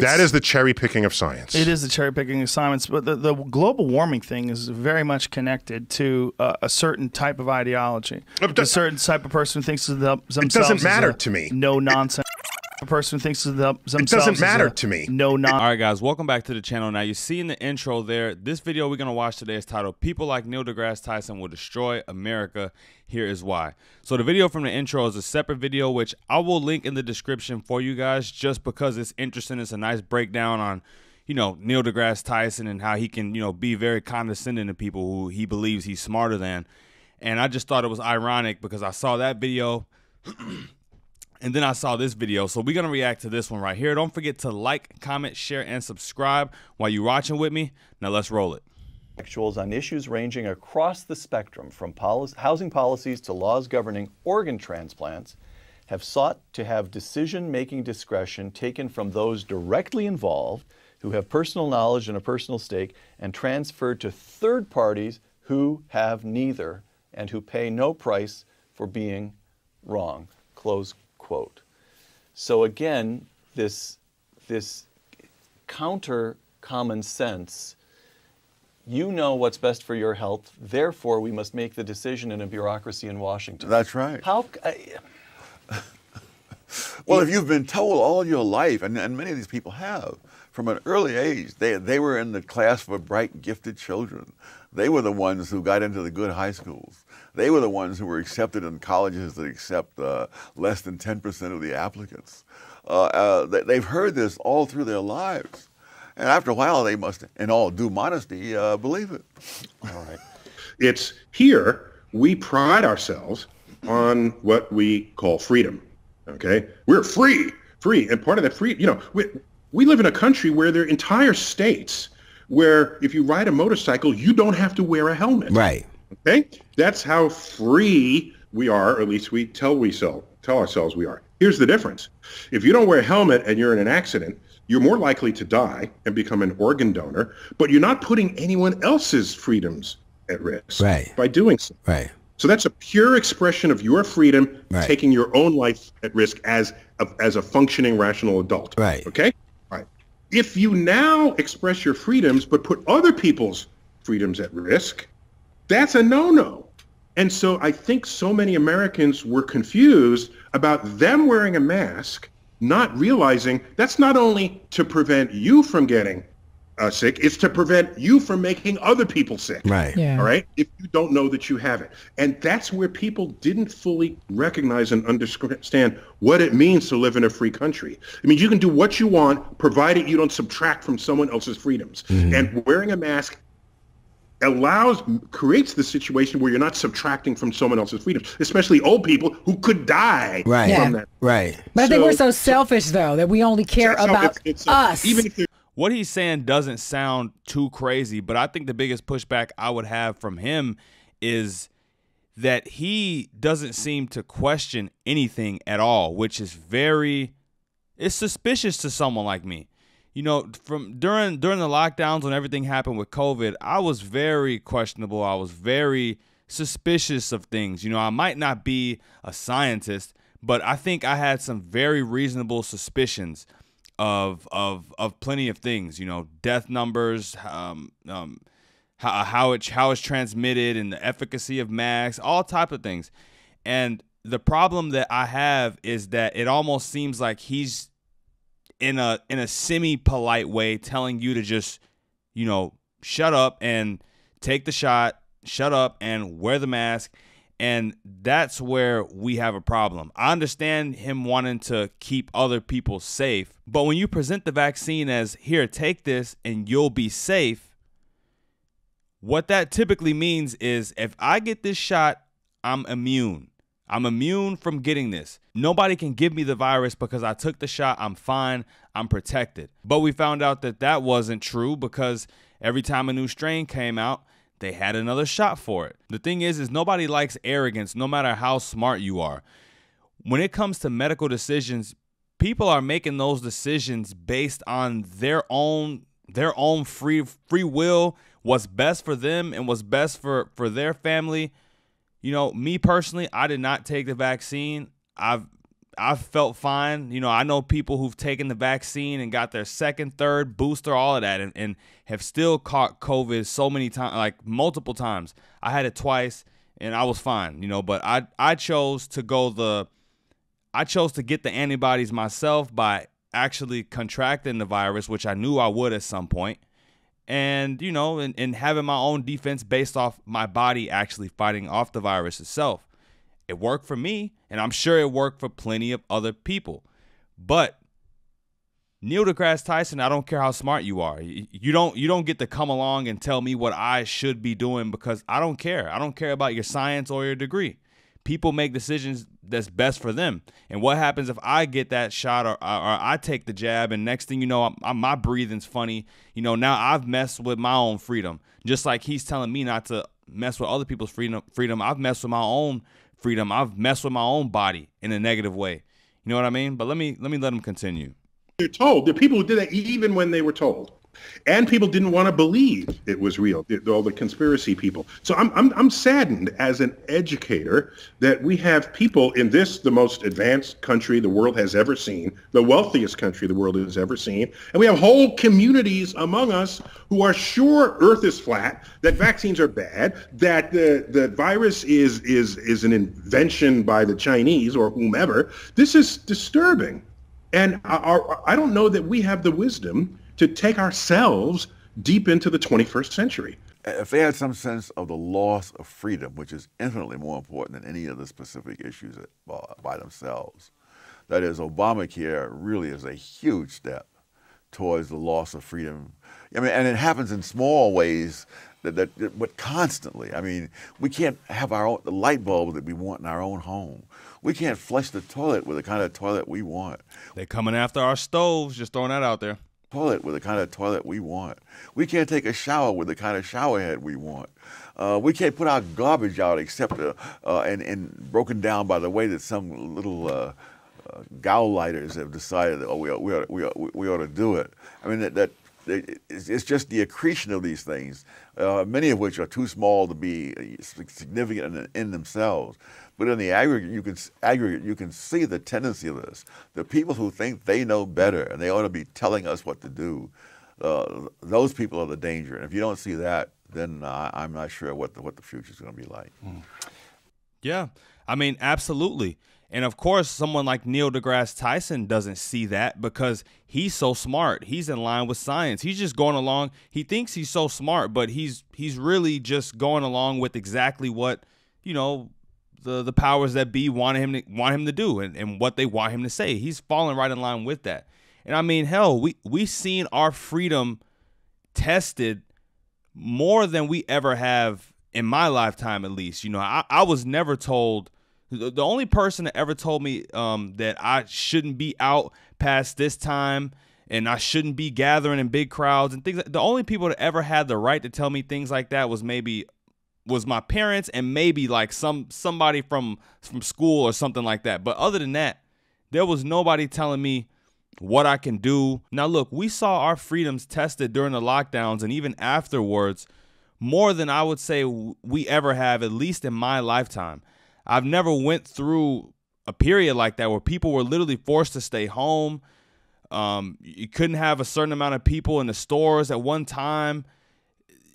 That is the cherry picking of science. It is the cherry picking of science, but the global warming thing is very much connected to a certain type of ideology. A certain type of person who thinks of themselves. It doesn't matter to me. No nonsense. A person who thinks of themselves. It doesn't matter to me. No nonsense. All right, guys, welcome back to the channel. Now, you see in the intro there, this video we're going to watch today is titled "People Like Neil deGrasse Tyson Will Destroy America. Here is Why." So the video from the intro is a separate video, which I will link in the description for you guys just because it's interesting. It's a nice breakdown on, Neil deGrasse Tyson and how he can, be very condescending to people who he believes he's smarter than. And I just thought it was ironic because I saw that video and then I saw this video. So we're going to react to this one right here. Don't forget to like, comment, share, and subscribe while you're watching with me. Now let's roll it. Intellectuals on issues ranging across the spectrum, from housing policies to laws governing organ transplants, have sought to have decision-making discretion taken from those directly involved who have personal knowledge and a personal stake and transferred to third parties who have neither and who pay no price for being wrong. Close quote. So again, this counter common sense, you know what's best for your health, therefore we must make the decision in a bureaucracy in Washington. That's right. How? Well, if you've been told all your life, and many of these people have, from an early age, they were in the class for bright, gifted children. They were the ones who got into the good high schools. They were the ones who were accepted in colleges that accept less than 10% of the applicants. They've heard this all through their lives. And after a while, they must, in all due modesty, believe it. All right. It's here we pride ourselves on what we call freedom. Okay, we're free, and part of that free, we live in a country where there are entire states where if you ride a motorcycle, you don't have to wear a helmet. Right. Okay, that's how free we are, or at least we tell ourselves we are. Here's the difference: if you don't wear a helmet and you're in an accident, you're more likely to die and become an organ donor, but you're not putting anyone else's freedoms at risk by doing so. Right. So that's a pure expression of your freedom, taking your own life at risk as a functioning, rational adult. Right. Okay? Right. If you now express your freedoms but put other people's freedoms at risk, that's a no-no. And so I think so many Americans were confused about them wearing a mask, not realizing that's not only to prevent you from getting sick, it's to prevent you from making other people sick. Right. Yeah. All right. If you don't know that you have it. And that's where people didn't fully recognize and understand what it means to live in a free country. I mean, you can do what you want, provided you don't subtract from someone else's freedoms. Mm-hmm. And wearing a mask creates the situation where you're not subtracting from someone else's freedoms, especially old people who could die from that. Right. But I think we're so selfish, though, that we only care about us. Even if what he's saying doesn't sound too crazy, but I think the biggest pushback I would have from him is that he doesn't seem to question anything at all, which is it's suspicious to someone like me. From during the lockdowns when everything happened with COVID, I was very questionable. I was very suspicious of things. I might not be a scientist, but I think I had some very reasonable suspicions of plenty of things, death numbers, how it's transmitted, and the efficacy of masks, all type of things. And the problem that I have is that it almost seems like he's in a semi-polite way telling you to just, shut up and take the shot, shut up and wear the mask. And that's where we have a problem. I understand him wanting to keep other people safe, but when you present the vaccine as, here, take this and you'll be safe, what that typically means is if I get this shot, I'm immune. I'm immune from getting this. Nobody can give me the virus because I took the shot. I'm fine. I'm protected. But we found out that that wasn't true because every time a new strain came out, they had another shot for it. The thing is nobody likes arrogance, no matter how smart you are. When it comes to medical decisions, people are making those decisions based on their own free will, what's best for them and what's best for their family. Me personally, I did not take the vaccine. I've I felt fine. You know, I know people who've taken the vaccine and got their second, third booster, all of that, and have still caught COVID so many times, like multiple times. I had it twice, and I was fine, you know, but I chose to get the antibodies myself by actually contracting the virus, which I knew I would at some point. And, you know, and having my own defense based off my body actually fighting off the virus itself. It worked for me, and I'm sure it worked for plenty of other people. But Neil deGrasse Tyson, I don't care how smart you are. You don't get to come along and tell me what I should be doing, because I don't care. I don't care about your science or your degree. People make decisions that's best for them. And what happens if I get that shot or I take the jab, and next thing you know, my breathing's funny. You know, now I've messed with my own freedom. Just like he's telling me not to mess with other people's freedom. I've messed with my own freedom. I've messed with my own body in a negative way. You know what I mean? But let me let him continue. They're told. There are people who did that even when they were told. And people didn't want to believe it was real, all the conspiracy people. So I'm saddened as an educator that we have people in this, the most advanced country the world has ever seen, the wealthiest country the world has ever seen, and we have whole communities among us who are sure Earth is flat, that vaccines are bad, that the virus is an invention by the Chinese or whomever. This is disturbing. And I don't know that we have the wisdom to take ourselves deep into the 21st century. If they had some sense of the loss of freedom, which is infinitely more important than any of the specific issues by themselves, that is, Obamacare really is a huge step towards the loss of freedom. I mean, and it happens in small ways, but constantly. I mean, we can't have the light bulb that we want in our own home. We can't flush the toilet with the kind of toilet we want. They're coming after our stoves, just throwing that out there. Toilet with the kind of toilet we want. We can't take a shower with the kind of shower head we want. We can't put our garbage out except and broken down by the way that some little gauleiters have decided that we ought to do it. I mean it's just the accretion of these things, many of which are too small to be significant in themselves. But in the aggregate, you can see the tendency of this. The people who think they know better and they ought to be telling us what to do, those people are the danger. And if you don't see that, then I'm not sure what the future is going to be like. Yeah, I mean, absolutely. And of course, someone like Neil deGrasse Tyson doesn't see that because he's so smart. He's in line with science. He's just going along. He thinks he's so smart, but he's really just going along with exactly what, you know, the powers that be want him to do and what they want him to say. He's falling right in line with that. And I mean, hell, we've seen our freedom tested more than we ever have in my lifetime, at least. You know, I was never told. The only person that ever told me that I shouldn't be out past this time and I shouldn't be gathering in big crowds and things. The only people that ever had the right to tell me things like that was my parents and maybe like somebody from school or something like that. But other than that, there was nobody telling me what I can do. Now, look, we saw our freedoms tested during the lockdowns and even afterwards more than I would say we ever have, at least in my lifetime. I've never went through a period like that where people were literally forced to stay home. You couldn't have a certain amount of people in the stores at one time.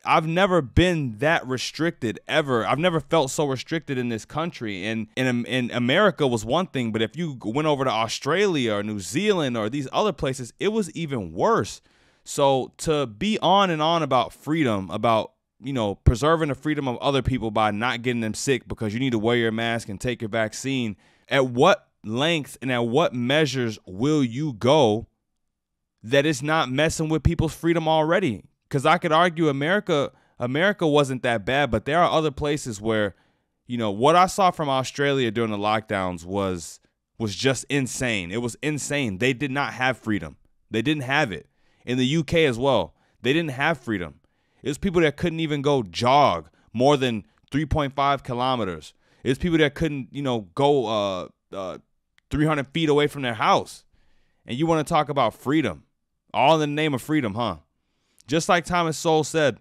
I've never been that restricted ever. I've never felt so restricted in this country. And in America was one thing, but if you went over to Australia or New Zealand or these other places, it was even worse. So to be on and on about freedom, about, you know, preserving the freedom of other people by not getting them sick because you need to wear your mask and take your vaccine, at what length and at what measures will you go that it's not messing with people's freedom already? Because I could argue America wasn't that bad, but there are other places where, you know, what I saw from Australia during the lockdowns was just insane. It was insane. They did not have freedom. They didn't have it. In the UK as well, they didn't have freedom. It was people that couldn't even go jog more than 3.5 kilometers. It was people that couldn't, you know, go 300 feet away from their house. And you want to talk about freedom, all in the name of freedom, huh? Just like Thomas Sowell said,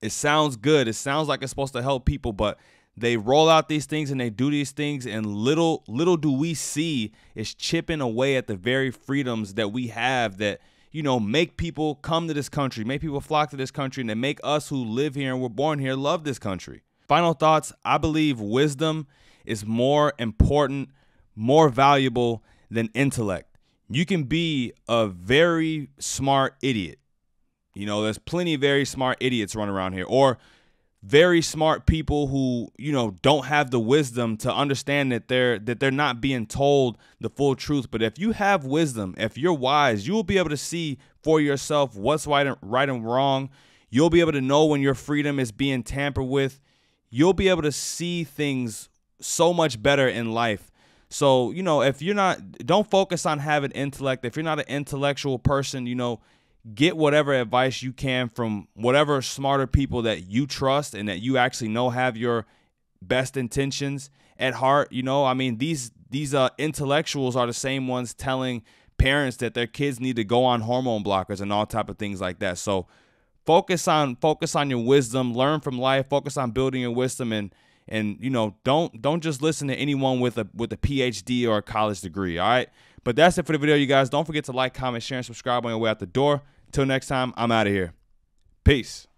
it sounds good. It sounds like it's supposed to help people, but they roll out these things and they do these things, and little do we see is chipping away at the very freedoms that we have that, you know, make people come to this country, make people flock to this country, and they make us who live here and were born here love this country. Final thoughts. I believe wisdom is more important, more valuable than intellect. You can be a very smart idiot. You know, there's plenty of very smart idiots running around here, or very smart people who, you know, don't have the wisdom to understand that they're not being told the full truth. But if you have wisdom, if you're wise, you will be able to see for yourself what's right and wrong. You'll be able to know when your freedom is being tampered with. You'll be able to see things so much better in life. So, you know, if you're not, don't focus on having intellect. If you're not an intellectual person, you know, get whatever advice you can from whatever smarter people that you trust and that you actually know have your best intentions at heart. You know, I mean, these intellectuals are the same ones telling parents that their kids need to go on hormone blockers and all type of things like that. So focus on your wisdom, learn from life, focus on building your wisdom, and you know, don't just listen to anyone with a PhD or a college degree. All right. But that's it for the video, you guys. Don't forget to like, comment, share, and subscribe on your way out the door. Until next time, I'm out of here. Peace.